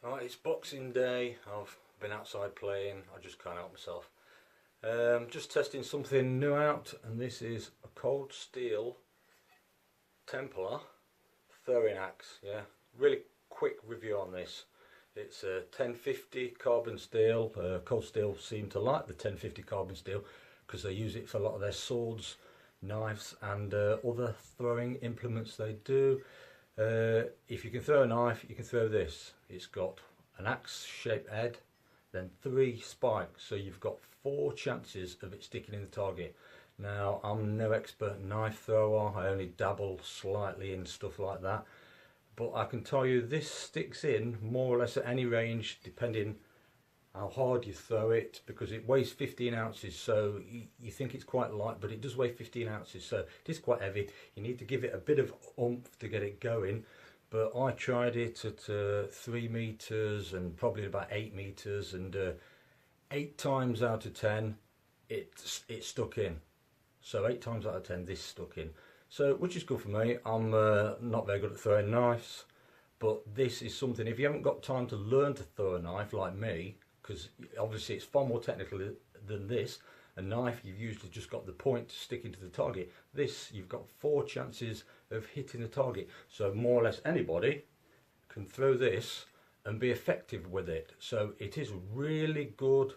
Right, it's Boxing Day. I've been outside playing. I just can't help myself. Just testing something new out, and this is a cold steel Templar throwing axe. Yeah, really quick review on this. It's a 1050 carbon steel. Cold Steel seem to like the 1050 carbon steel because they use it for a lot of their swords, knives and other throwing implements they do. If you can throw a knife, you can throw this. It's got an axe shaped head, then 3 spikes, so you've got 4 chances of it sticking in the target. Now, I'm no expert knife thrower, I only dabble slightly in stuff like that, but I can tell you this sticks in more or less at any range, depending how hard you throw it, because it weighs 15 ounces, so you think it's quite light, but it does weigh 15 ounces, so it is quite heavy. You need to give it a bit of oomph to get it going, but I tried it at 3 meters and probably about 8 meters, and 8 times out of 10 it stuck in. So 8 times out of 10 this stuck in, so which is good for me. I'm not very good at throwing knives, but this is something, if you haven't got time to learn to throw a knife like me, because obviously it's far more technical than this. A knife, you've usually just got the point to stick into the target. This, you've got 4 chances of hitting the target, so more or less anybody can throw this and be effective with it. So it is a really good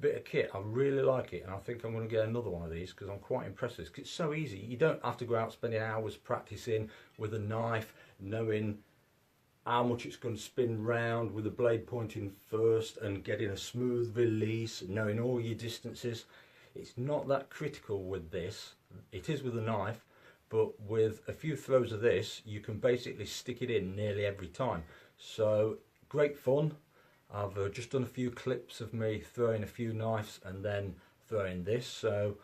bit of kit. I really like it, and I think I'm going to get another one of these because I'm quite impressed with this. It's so easy. You don't have to go out spending hours practicing with a knife, knowing how much it's going to spin round with the blade pointing first and getting a smooth release, knowing all your distances. It's not that critical with this. It is with a knife, but with a few throws of this you can basically stick it in nearly every time. So great fun. I've just done a few clips of me throwing a few knives and then throwing this. So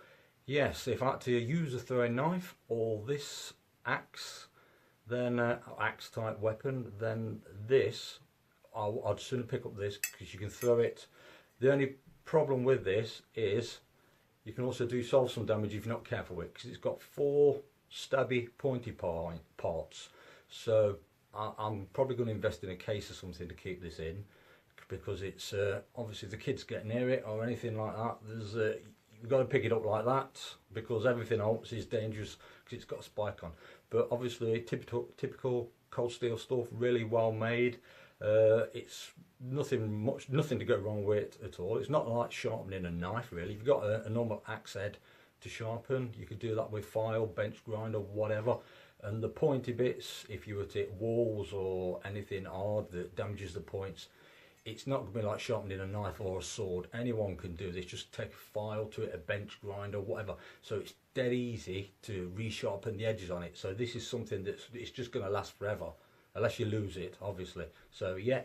yes, if I had to use a throwing knife or this axe, then axe type weapon, then this, I'd sooner pick up this because you can throw it. The only problem with this is you can also do yourself some damage if you're not careful with it, because it's got 4 stabby pointy parts. So I'm probably going to invest in a case or something to keep this in, because it's obviously if the kids get near it or anything like that, there's you've got to pick it up like that, because everything else is dangerous because it's got a spike on. But obviously typical Cold Steel stuff, really well made. It's nothing to go wrong with it at all. It's not like sharpening a knife really. If you've got a normal axe head to sharpen, you could do that with file, bench grinder, whatever. And the pointy bits, if you were to hit walls or anything hard that damages the points, it's not going to be like sharpening a knife or a sword. Anyone can do this. Just take a file to it, a bench grinder, whatever. So it's dead easy to resharpen the edges on it. So this is something it's just going to last forever, unless you lose it, obviously. So yeah,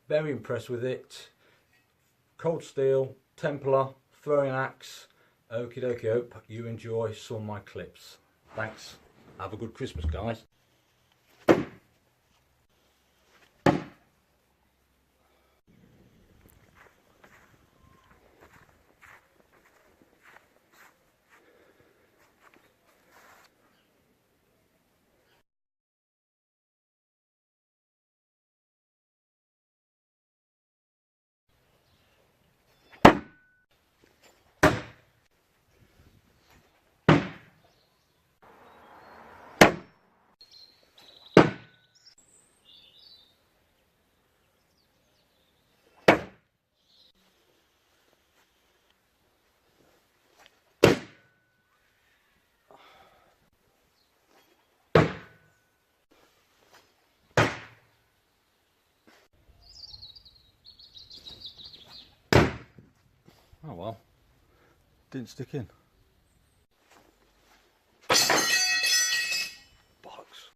very impressed with it. Cold Steel, Templar, throwing axe. Okie dokie, hope you enjoy some of my clips. Thanks. Have a good Christmas, guys. Oh well, didn't stick in.